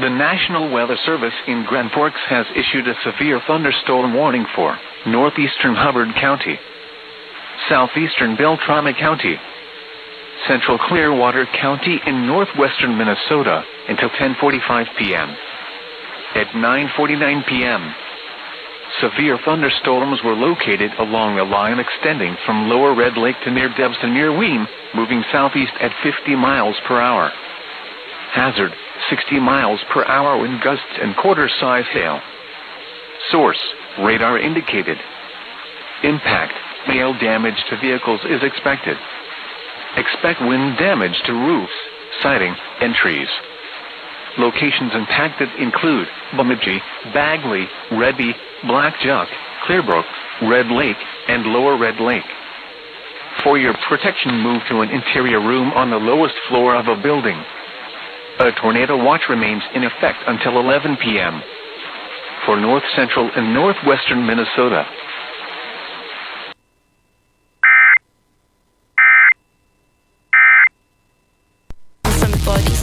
The National Weather Service in Grand Forks has issued a severe thunderstorm warning for northeastern Hubbard County, southeastern Beltrami County, central Clearwater County in northwestern Minnesota until 10:45 p.m. At 9:49 p.m., severe thunderstorms were located along a line extending from Lower Red Lake to near Debston near Weem, moving southeast at 50 miles per hour. Hazard, 60 miles per hour wind gusts and quarter-size hail. Source, radar indicated. Impact, hail damage to vehicles is expected. Expect wind damage to roofs, siding, and trees. Locations impacted include Bemidji, Bagley, Rebbe, Blackjock, Clearbrook, Red Lake, and Lower Red Lake. For your protection, move to an interior room on the lowest floor of a building. A tornado watch remains in effect until 11 p.m. For north central and northwestern Minnesota,